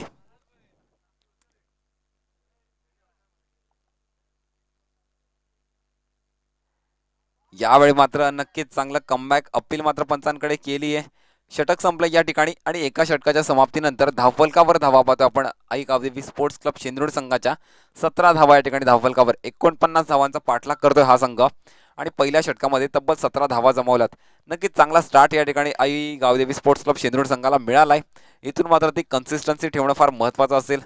यावेळी मात्र नक्कीच चांगलं कमबॅक अपील मात्र पंचांकडे केली आहे. षटक संपलं या ठिकाणी आणि एका षटकाच्या समाप्तीनंतर धावफलकावर धावा पाहतो आपण आई गावदेवी स्पोर्ट्स क्लब शेंद्रुड संघाच्या. 17 धावा या ठिकाणी धावफलकावर. 49 धावांचा पाठलाग करतोय हा संघ आणि पहिल्या षटकामध्ये तब्बल 17 धावा जमवल्यात. नक्कीच चांगला स्टार्ट या ठिकाणी आई गावदेवी स्पोर्ट्स क्लब शेंद्रुड संघाला मिळालाय. इथून मात्र ती कन्सिस्टन्सी ठेवणं फार महत्त्वाचं असेल.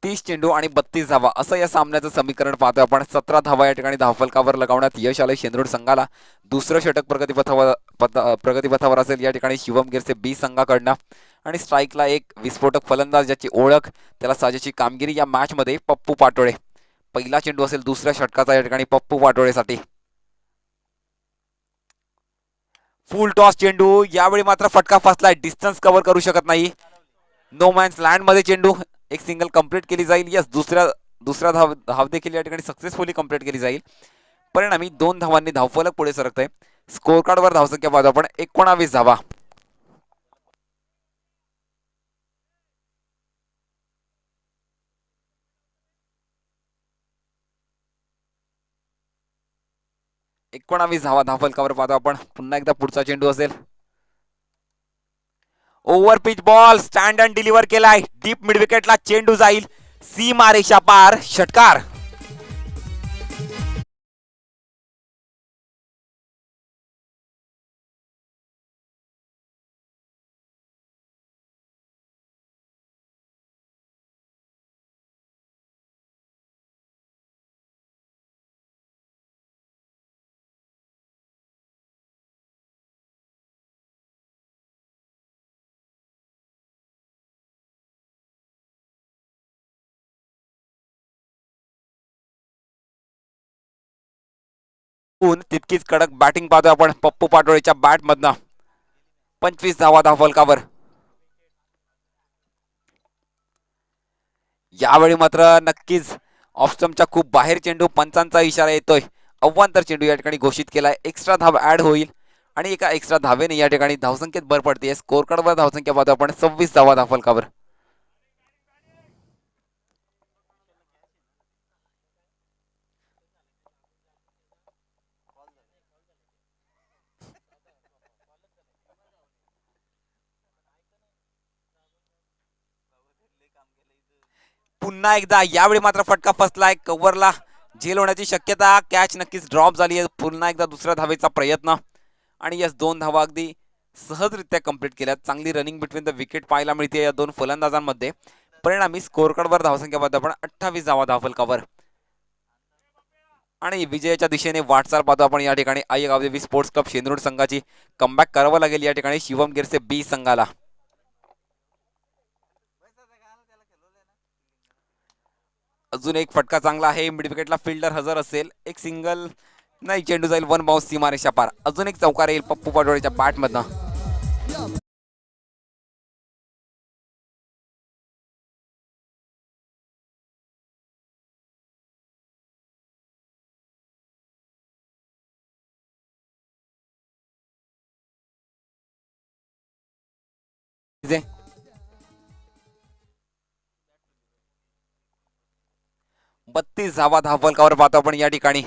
तीस चेंडू आणि 32 धावा असं या सामन्याचं समीकरण पाहतोय आपण. 17 धावा या ठिकाणी धावफलकावर लगावण्यात यश आलंय शेंद्रुड संघाला. दुसरं षटक प्रगतीपथावर असेल या ठिकाणी शिवम गिरसे बी संघाकडनं. आणि स्ट्राईकला एक विस्फोटक फलंदाज ज्याची ओळख, त्याला साजेची कामगिरी या मॅच मध्ये पप्पू पाटोळे. पहिला चेंडू असेल दुसऱ्या षटकाचा या ठिकाणी पप्पू पाटोळेसाठी. फुल टॉस चेंडू. यावेळी मात्र फटका फसलाय. डिस्टन्स कव्हर करू शकत नाही. नो मॅन्स लँड मध्ये चेंडू. एक सिंगल कंप्लीट केली जाईल. यस, दुसऱ्या धाव देखील या ठिकाणी सक्सेसफुली कंप्लीट केली जाईल. परिणामी 2 धावांनी धावफलक पुढे सरकतंय. स्कोर कार्डवर धावसंख्या पाहतो आपण 19 धावा. धावा धावफलकावर पाहतो आपण. पुन्हा एकदा पुढचा चेंडू असेल. Over pitch ball stand and deliver केलाय. डीप मिड विकेटला चेंडू जाईल सीमारेषा पार. षटकार. तितकीच कडक बॅटिंग पाहतोय आपण पप्पू पाटोळेच्या बॅट मधनं. 25 धावा धावफलकावर. यावेळी मात्र नक्कीच ऑफस्टमच्या खूप बाहेर चेंडू, पंचांचा इशारा येतोय. अव्वांतर चेंडू या ठिकाणी घोषित केलाय. एक्स्ट्रा धाव ऍड होईल आणि एका एक्स्ट्रा धावेने या ठिकाणी धावसंख्येत भर पडते. स्कोर कार्डवर धावसंख्या पाहतो आपण 26 धावा धावफलकावर. पुन्हा एकदा यावेळी मात्र फटका फसलाय. कव्हरला झेल होण्याची शक्यता. कॅच नक्कीच ड्रॉप झाली आहे. पुन्हा एकदा दुसऱ्या धावेचा प्रयत्न आणि यस 2 धावा अगदी सहजरित्या कंप्लीट केल्यात. चांगली रनिंग बिटवीन द विकेट पाहायला मिळते या दोन फलंदाजांमध्ये. परिणामी स्कोर कार्डवर धावसंख्या पाहतो आपण 28 धावा धावफलकावर. आणि विजयाच्या दिशेने वाटचाल पाहतो आपण या ठिकाणी आई गावदेवी स्पोर्ट्स क्लब शेंदूर संघाची. कमबॅक करावं लागेल या ठिकाणी शिवम गिरसे बी संघाला. अजून एक फटका चांगला आहे. मिड विकेटला फिल्डर हजर असेल. एक सिंगल नाही, चेंडू जाईल 1 बाउन्स सीमारेषा पार. अजून एक चौकार येईल पप्पू पाटोळेच्या बॅट मधनं. बत्तीस धावा धावफलकावर पाहतो आपण या ठिकाणी.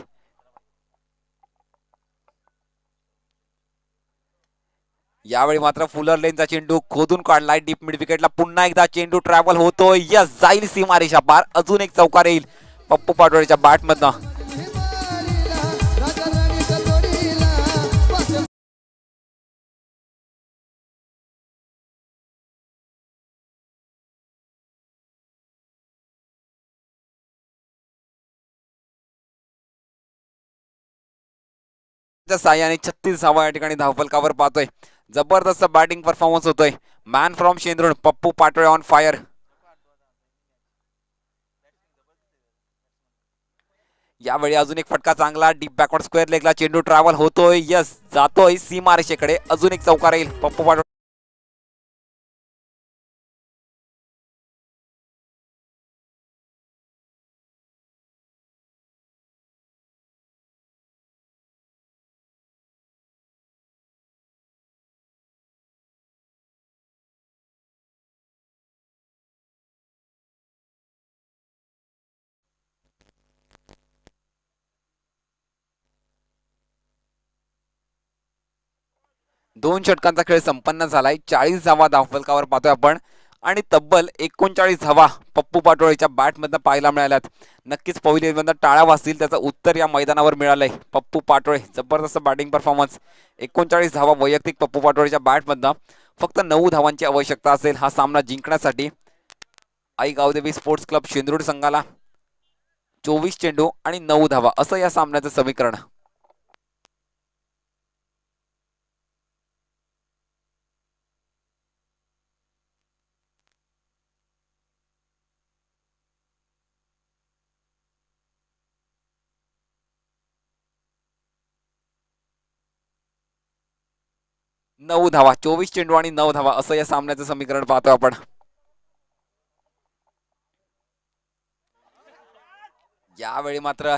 यावेळी मात्र फुलर लेनचा चेंडू खोदून काढलाय डीप मिड विकेटला. पुन्हा एकदा चेंडू ट्रॅव्हल होतोय. यस, जाईल सीमारेषा पार. अजून एक चौकार येईल पप्पू पाटोळेच्या बॅट मधनं. साह्याने 36 धावा या ठिकाणी धावफलकावर पाहतोय. जबरदस्त बॅटिंग परफॉर्मन्स होतोय. Man from Shendrun Pappu Patole on fire. यावेळी अजून एक फटका चांगला डीप बॅकवर्ड स्क्वेअर लेगला चेंडू ट्रॅव्हल होतोय. यस, जातोय सीमारेषेकडे. अजून एक चौकार येईल पप्पू पाटोळे. दोन षटकांचा खेळ संपन्न झालाय. 40 धावा धावफलकावर पाहतोय आपण आणि तब्बल 39 धावा पप्पू पाटोळेच्या बॅटमधनं पाहायला मिळाल्यात. नक्कीच पहिली टाळ्या वाजतील. त्याचं उत्तर या मैदानावर मिळालंय. पप्पू पाटोळे जबरदस्त बॅटिंग परफॉर्मन्स. 39 धावा वैयक्तिक पप्पू पाटोळेच्या बॅटमधनं. फक्त 9 धावांची आवश्यकता असेल हा सामना जिंकण्यासाठी. आई गावदेवी स्पोर्ट्स क्लब शेंदूर संघाला 24 चेंडू आणि 9 धावा असं या सामन्याचं समीकरण. नऊ धावा, 24 चेंडू आणि 9 धावा असं या सामन्याचं समीकरण पाहतोय आपण. यावेळी मात्र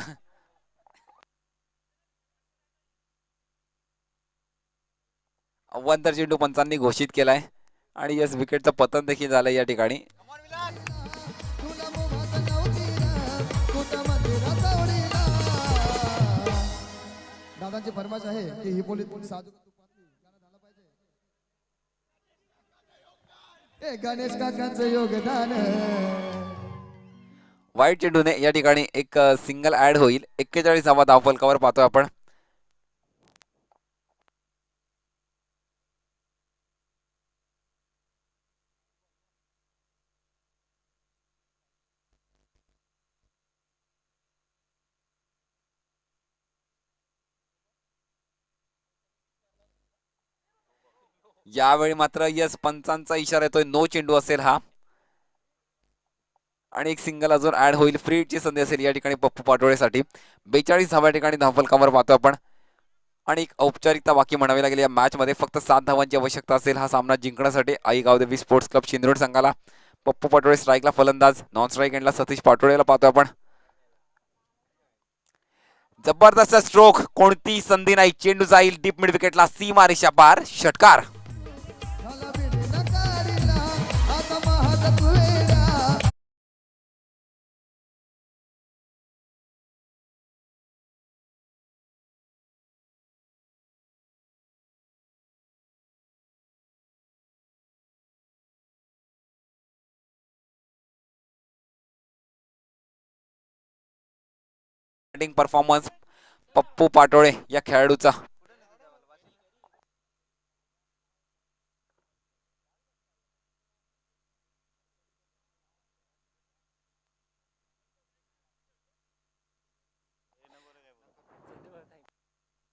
अव्वंतर चेंडू पंचांनी घोषित केलाय आणि यस विकेटचं पतन देखील झालंय या ठिकाणी. दादांची फरमाश आहे की ही पोलीस साधू गणेश काकांचं योगदान. वाईट चेंडूने या ठिकाणी एक सिंगल ऍड होईल. 41 धावा धावफलकावर पाहतोय आपण. यावेळी मात्र यस पंचांचा इशारा येतोय. नो चेंडू असेल हा आणि एक सिंगल अजून ऍड होईल. फ्री हिटची संधी असेल या ठिकाणी पप्पू पाटोळेसाठी. 42 धावा या ठिकाणी धावफलकावर पाहतो आपण. आणि एक औपचारिकता बाकी म्हणावी लागेल या मॅच मध्ये. फक्त 7 धावांची आवश्यकता असेल हा सामना जिंकण्यासाठी. आई गावदेवी स्पोर्ट्स क्लब शिंदोड संघाला. पप्पू पाटोळे स्ट्राईकला फलंदाज, नॉन स्ट्राईक एंडला सतीश पाटोळेला पाहतोय आपण. जबरदस्त स्ट्रोक, कोणती संधी नाही, चेंडू जाईल डीप मिड विकेटला, सीमारेषा पार, षटकार. झाला बिडी नकारीला, आता महात तुळेला. बॅटिंग परफॉर्मन्स पप्पू पाटोळे या खेळाडूचा.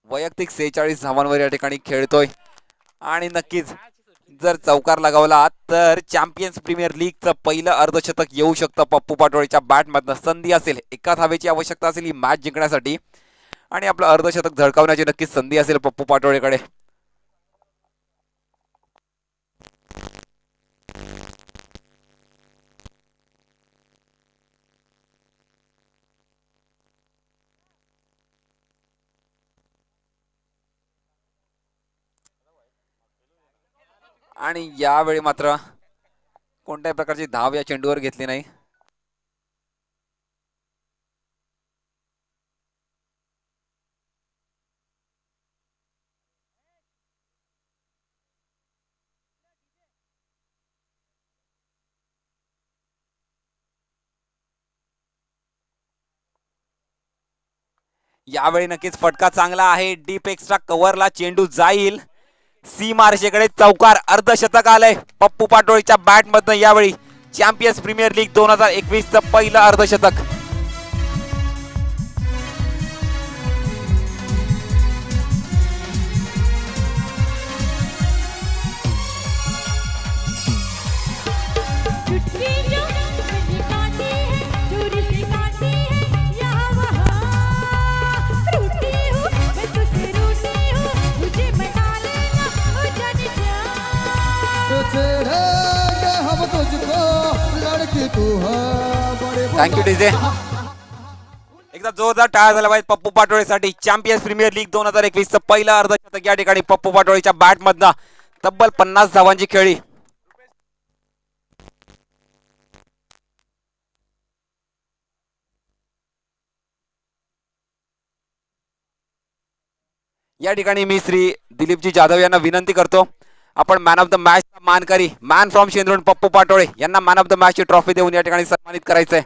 वैयक्तिक 46 धावांवर या ठिकाणी खेळतोय आणि नक्कीच जर चौकार लगावला तर चॅम्पियन्स प्रीमियर लीगचं पहिलं अर्धशतक येऊ शकतं पप्पू पाटोळेच्या बॅटमधनं. संधी असेल, एका धावेची आवश्यकता असेल ही मॅच जिंकण्यासाठी आणि आपलं अर्धशतक झळकावण्याची नक्कीच संधी असेल पप्पू पाटोळेकडे. आणि यावेळी मात्र कोणत्याही प्रकारची धाव या चेंडूवर घेतली नाही. यावेळी नक्कीच फटका चांगला आहे, डीप एक्स्ट्रा कव्हरला चेंडू जाईल, सीमारेषेकडे चौकार, अर्धशतक आलंय पप्पू पाटोळेच्या बॅट मधनं यावेळी. चॅम्पियन्स प्रीमियर लीग 2021चं पहिलं अर्धशतक. छेड़ेंगे हम तुझको, लड़की तू है बड़े. Thank you DJ. एकदा जोरदार टाळ्या झाला पाहिजे पप्पू पाटोळेसाठी. चॅम्पियन्स प्रीमियर लीग 2021चं पहिलं अर्धशतक या ठिकाणी पप्पू पाटोळेच्या बॅट मधनं. तब्बल 50 धावांची खेळी. या ठिकाणी मी श्री दिलीपजी जाधव यांना विनंती करतो, आपण मॅन ऑफ द मॅच मानकरी, मॅन फ्रॉम शेंद्रोण पप्पू पाटोळे यांना मॅन ऑफ द मॅच ची ट्रॉफी देऊन या ठिकाणी सन्मानित करायचंय.